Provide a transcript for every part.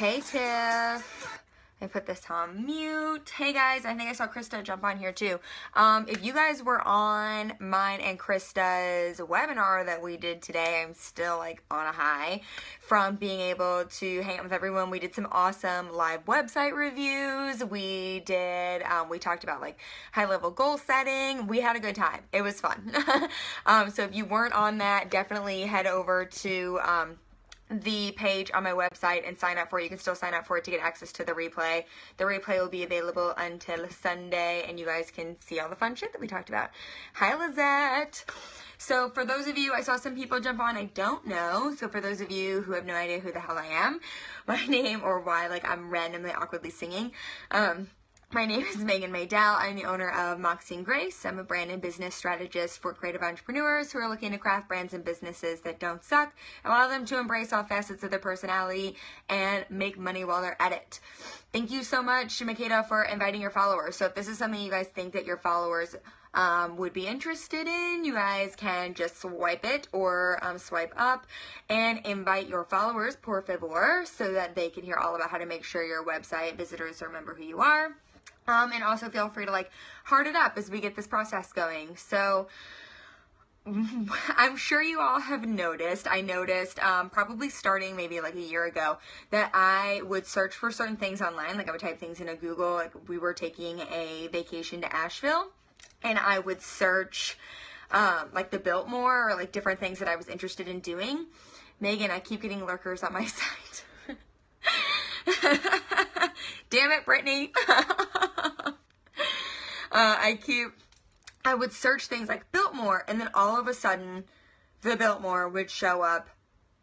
Hey Tiff. I put this on mute. Hey guys, I think I saw Krista jump on here too. If you guys were on mine and Krista's webinar that we did today, I'm still like on a high from being able to hang out with everyone. We did some awesome live website reviews. We talked about like high level goal setting. We had a good time. It was fun. So if you weren't on that, definitely head over to the page on my website and sign up for it. You can still sign up for it to get access to the replay. The replay will be available until Sunday, and you guys can see all the fun shit that we talked about. Hi, Lizette. So for those of you, I saw some people jump on I don't know. So for those of you who have no idea who the hell I am, my name, or why like I'm randomly awkwardly singing, my name is Megan Maydell. I'm the owner of Moxie and Grace. I'm a brand and business strategist for creative entrepreneurs who are looking to craft brands and businesses that don't suck and allow them to embrace all facets of their personality and make money while they're at it. Thank you so much, Makeda, for inviting your followers. So if this is something you guys think that your followers would be interested in, you guys can just swipe it or swipe up and invite your followers, por favor, so that they can hear all about how to make sure your website visitors remember who you are. And also feel free to like heart it up as we get this process going. So I'm sure you all have noticed, I noticed probably starting maybe like a year ago that I would search for certain things online. Like I would type things into Google, like we were taking a vacation to Asheville, and I would search like the Biltmore or like different things that I was interested in doing. Megan, I keep getting lurkers on my site. Damn it, Brittany. I would search things like Biltmore, and then all of a sudden, the Biltmore would show up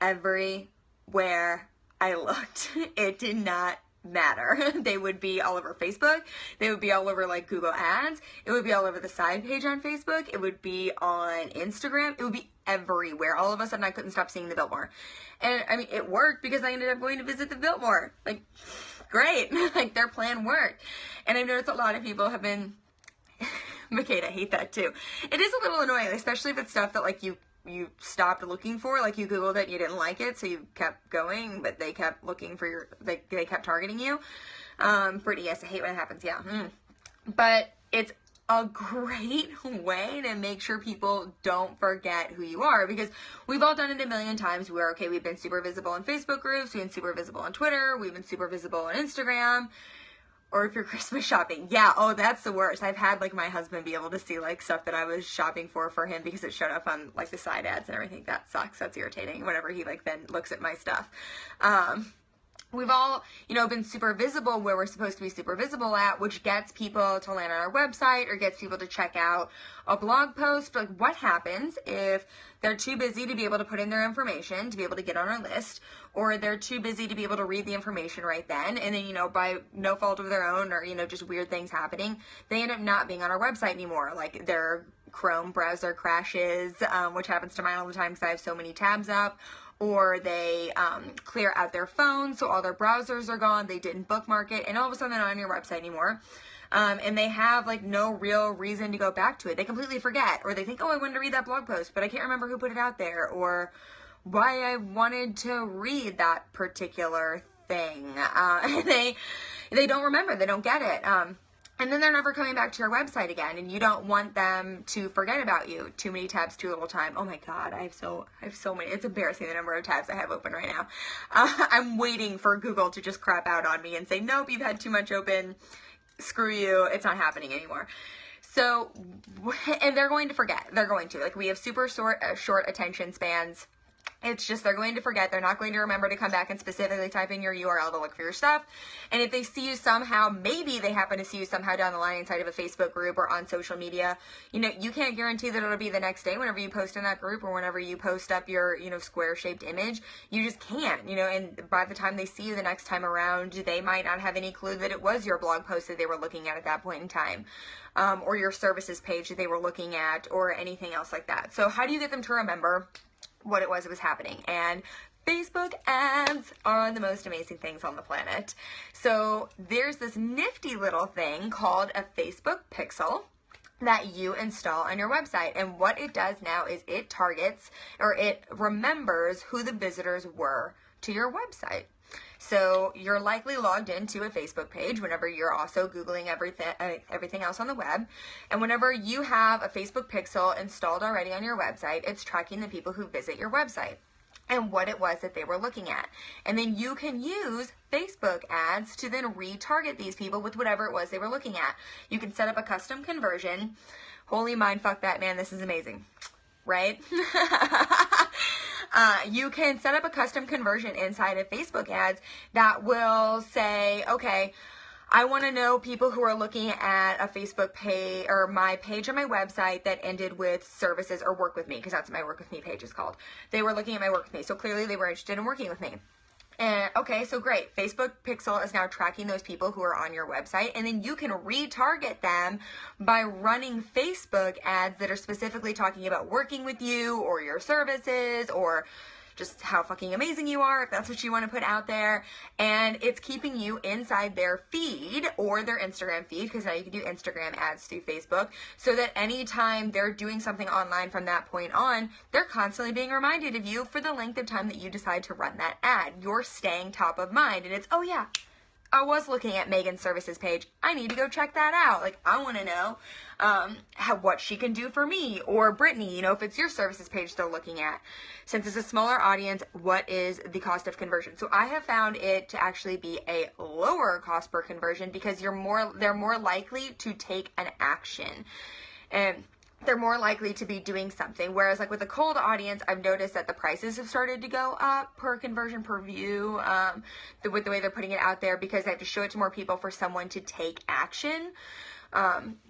everywhere I looked. It did not matter. They would be all over Facebook. They would be all over like Google Ads. It would be all over the side page on Facebook. It would be on Instagram. It would be everywhere. All of a sudden, I couldn't stop seeing the Biltmore. And I mean, it worked because I ended up going to visit the Biltmore. Like, great. Like, their plan worked. And I've noticed a lot of people have been, Makeda, I hate that too. It is a little annoying, especially if it's stuff that like you stopped looking for, like you Googled it and you didn't like it, so you kept going, but they kept looking for your, they kept targeting you. Pretty, yes, I hate when it happens, yeah. But it's a great way to make sure people don't forget who you are, because we've all done it a million times where, okay, we've been super visible in Facebook groups, we've been super visible on Twitter, we've been super visible on Instagram, or if you're Christmas shopping. Yeah, oh, that's the worst. I've had like my husband be able to see like stuff that I was shopping for him because it showed up on like the side ads and everything. That sucks. That's irritating whenever he like then looks at my stuff. We've all, been super visible where we're supposed to be super visible at, which gets people to land on our website or gets people to check out a blog post. But like, what happens if they're too busy to be able to put in their information to be able to get on our list, or they're too busy to be able to read the information right then, and then, by no fault of their own or, just weird things happening, they end up not being on our website anymore. Like their Chrome browser crashes, which happens to mine all the time because I have so many tabs up. Or they clear out their phone, so all their browsers are gone, they didn't bookmark it, and all of a sudden they're not on your website anymore. And they have like no real reason to go back to it. They completely forget, or they think, oh, I wanted to read that blog post, but I can't remember who put it out there, or why I wanted to read that particular thing. They don't remember, they don't get it. And then they're never coming back to your website again, and you don't want them to forget about you. Too many tabs, too little time. Oh my God, I have so many. It's embarrassing the number of tabs I have open right now. I'm waiting for Google to just crap out on me and say, nope, you've had too much open. Screw you. It's not happening anymore. So, and they're going to forget. They're going to. Like, we have super short attention spans. It's just they're going to forget. They're not going to remember to come back and specifically type in your URL to look for your stuff. And if they see you somehow, maybe they happen to see you somehow down the line inside of a Facebook group or on social media, you can't guarantee that it'll be the next day whenever you post in that group or whenever you post up your, square-shaped image. You just can't, and by the time they see you the next time around, they might not have any clue that it was your blog post that they were looking at that point in time. Or your services page that they were looking at or anything else like that. So how do you get them to remember what it was that was happening? And Facebook ads are the most amazing things on the planet. So there's this nifty little thing called a Facebook pixel that you install on your website. And what it does now is it targets, or it remembers who the visitors were to your website. So you're likely logged into a Facebook page whenever you're also Googling everything else on the web. And whenever you have a Facebook pixel installed already on your website, it's tracking the people who visit your website and what it was that they were looking at. And then you can use Facebook ads to then retarget these people with whatever it was they were looking at. You can set up a custom conversion. Holy mindfuck that, man, this is amazing, right? You can set up a custom conversion inside of Facebook ads that will say, okay, I want to know people who are looking at a Facebook page or my page on my website that ended with services or work with me, because that's what my work with me page is called. They were looking at my work with me, so clearly they were interested in working with me. And okay, so great. Facebook Pixel is now tracking those people who are on your website, and then you can retarget them by running Facebook ads that are specifically talking about working with you or your services or just how fucking amazing you are, if that's what you want to put out there. And it's keeping you inside their feed or their Instagram feed, because now you can do Instagram ads through Facebook, so that anytime they're doing something online from that point on, they're constantly being reminded of you for the length of time that you decide to run that ad. You're staying top of mind, and it's, oh yeah, I was looking at Megan's services page. I need to go check that out. Like, I want to know what she can do for me. Or Brittany, you know, if it's your services page they're looking at. Since it's a smaller audience, what is the cost of conversion? So I have found it to actually be a lower cost per conversion, because they're more likely to take an action. And they're more likely to be doing something. Whereas like with a cold audience, I've noticed that the prices have started to go up per conversion, per view, with the way they're putting it out there, because they have to show it to more people for someone to take action.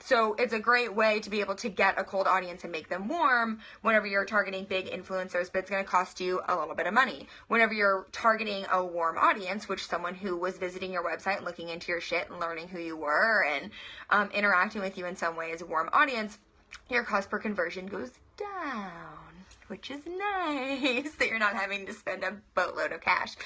So it's a great way to be able to get a cold audience and make them warm whenever you're targeting big influencers, but it's going to cost you a little bit of money. Whenever you're targeting a warm audience, which someone who was visiting your website and looking into your shit and learning who you were and interacting with you in some way as a warm audience, your cost per conversion goes down, which is nice, that you're not having to spend a boatload of cash.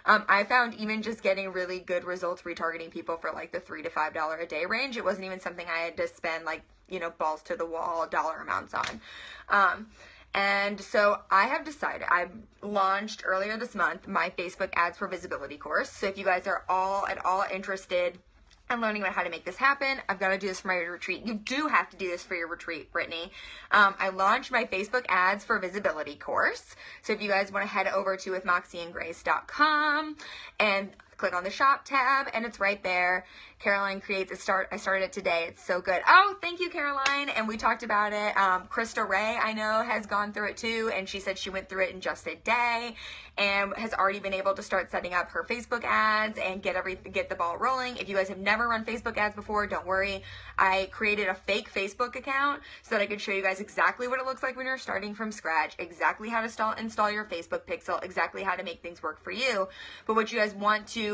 I found even just getting really good results retargeting people for like the $3 to $5 a day range. It wasn't even something I had to spend like, you know, balls to the wall dollar amounts on. And so I have decided, I launched earlier this month my Facebook Ads for Visibility course. So if you guys are at all interested and learning about how to make this happen, I've got to do this for my retreat. You do have to do this for your retreat, Brittany. I launched my Facebook Ads for Visibility course. So if you guys want to head over to withmoxieandgrace.com and click on the shop tab, and it's right there. Caroline creates I started it today. It's so good. Oh, thank you, Caroline. And we talked about it. Krista Ray, I know, has gone through it too, and she said she went through it in just a day and has already been able to start setting up her Facebook ads and get the ball rolling. If you guys have never run Facebook ads before, don't worry. I created a fake Facebook account so that I could show you guys exactly what it looks like when you're starting from scratch, exactly how to install your Facebook pixel, exactly how to make things work for you. But what you guys want to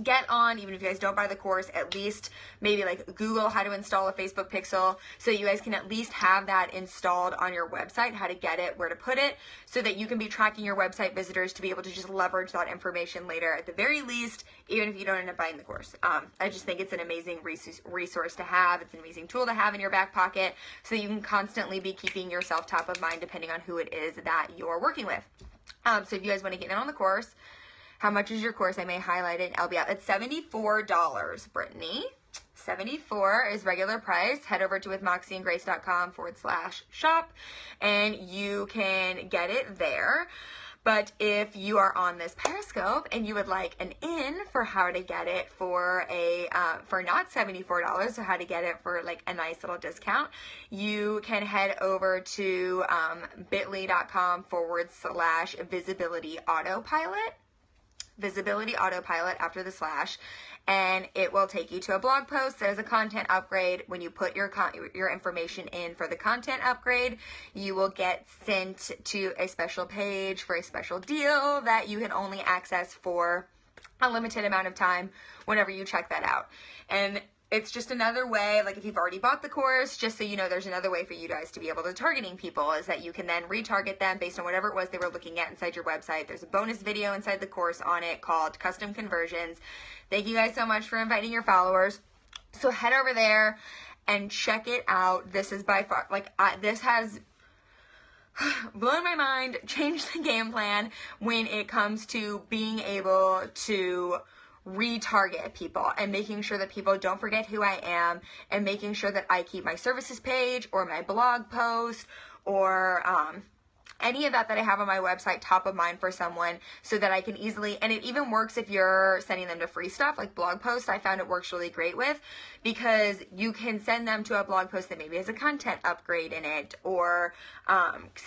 get on, even if you guys don't buy the course, at least maybe like Google how to install a Facebook pixel, so you guys can at least have that installed on your website, how to get it, where to put it, so that you can be tracking your website visitors to be able to just leverage that information later at the very least, even if you don't end up buying the course. I just think it's an amazing resource to have. It's an amazing tool to have in your back pocket, so you can constantly be keeping yourself top of mind depending on who it is that you're working with. So if you guys want to get in on the course, how much is your course? I may highlight it. I'll be out. It's $74, Brittany. $74 is regular price. Head over to withmoxieandgrace.com/shop and you can get it there. But if you are on this Periscope and you would like an in for how to get it for not $74, so how to get it for like a nice little discount, you can head over to bit.ly.com/visibility autopilot. Visibility autopilot after the slash, and it will take you to a blog post that is a content upgrade. When you put your information in for the content upgrade, you will get sent to a special page for a special deal that you can only access for a limited amount of time whenever you check that out. And it's just another way, like if you've already bought the course, just so you know, there's another way for you guys to be able to targeting people, is that you can then retarget them based on whatever it was they were looking at inside your website. There's a bonus video inside the course on it called Custom Conversions. Thank you guys so much for inviting your followers. So head over there and check it out. This is by far, like, this has blown my mind, changed the game plan when it comes to being able to retarget people and making sure that people don't forget who I am, and making sure that I keep my services page or my blog post or any of that I have on my website top of mind for someone, so that I can easily, and it even works if you're sending them to free stuff like blog posts. I found it works really great with, because you can send them to a blog post that maybe has a content upgrade in it, or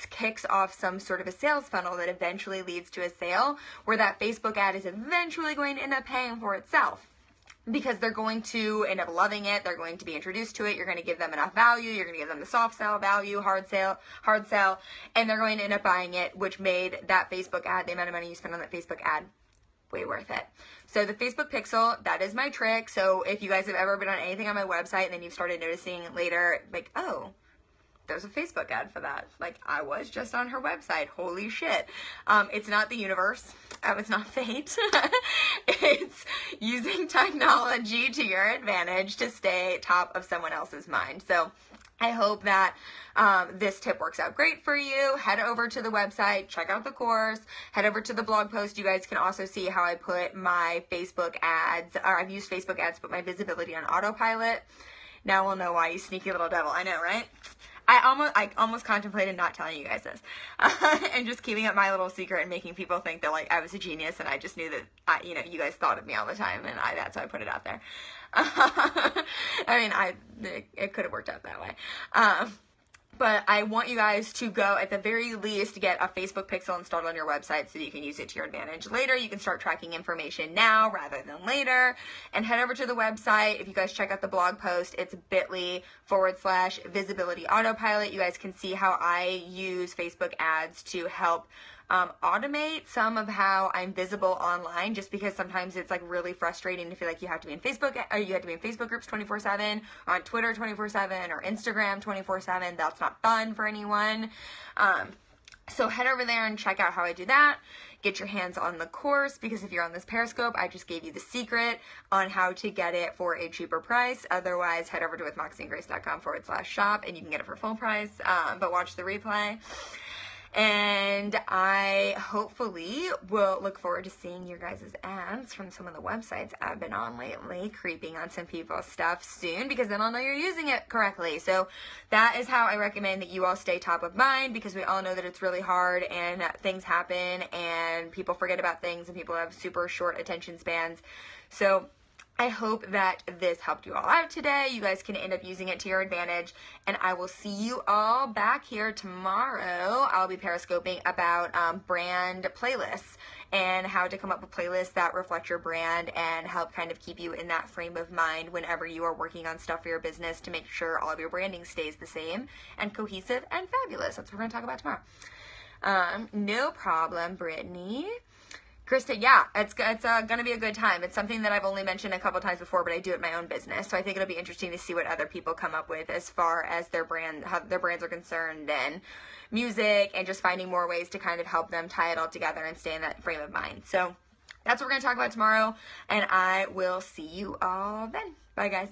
kicks off some sort of a sales funnel that eventually leads to a sale, where that Facebook ad is eventually going to end up paying for itself. Because they're going to end up loving it, they're going to be introduced to it, you're going to give them enough value, you're going to give them the soft sell value, hard sell, and they're going to end up buying it, which made that Facebook ad, the amount of money you spend on that Facebook ad, way worth it. So the Facebook pixel, that is my trick. So if you guys have ever been on anything on my website and then you've started noticing later, like, oh, there's a Facebook ad for that. Like, I was just on her website. Holy shit. It's not the universe. It's not fate. It's using technology to your advantage to stay top of someone else's mind. So I hope that this tip works out great for you. Head over to the website, check out the course, head over to the blog post. You guys can also see how I put my Facebook ads, or I've used Facebook ads to put my visibility on autopilot. Now we'll know why, you sneaky little devil. I know, right? I almost contemplated not telling you guys this and just keeping it my little secret and making people think that, like, I was a genius, and I just knew that you guys thought of me all the time, and that's why I put it out there. I mean, it could have worked out that way. But I want you guys to go, at the very least, get a Facebook pixel installed on your website so that you can use it to your advantage later. You can start tracking information now rather than later. And head over to the website. If you guys check out the blog post, it's bit.ly/visibility autopilot. You guys can see how I use Facebook ads to help automate some of how I'm visible online, just because sometimes it's like really frustrating to feel like you have to be in Facebook, or you have to be in Facebook groups 24/7, or on Twitter 24/7, or Instagram 24/7. That's not fun for anyone. So head over there and check out how I do that. Get your hands on the course, because if you're on this Periscope, I just gave you the secret on how to get it for a cheaper price. Otherwise, head over to withmoxieandgrace.com/shop and you can get it for full price, but watch the replay. And I hopefully will look forward to seeing your guys' ads from some of the websites I've been on lately, creeping on some people's stuff soon, because then I'll know you're using it correctly. So that is how I recommend that you all stay top of mind, because we all know that it's really hard and things happen and people forget about things and people have super short attention spans. So I hope that this helped you all out today. You guys can end up using it to your advantage, and I will see you all back here tomorrow. I'll be periscoping about brand playlists and how to come up with playlists that reflect your brand and help kind of keep you in that frame of mind whenever you are working on stuff for your business, to make sure all of your branding stays the same and cohesive and fabulous. That's what we're going to talk about tomorrow. No problem, Brittany. Krista, yeah, it's going to be a good time. It's something that I've only mentioned a couple times before, but I do it in my own business. So I think it'll be interesting to see what other people come up with as far as their brand, how their brands are concerned, and music, and just finding more ways to kind of help them tie it all together and stay in that frame of mind. So that's what we're going to talk about tomorrow, and I will see you all then. Bye, guys.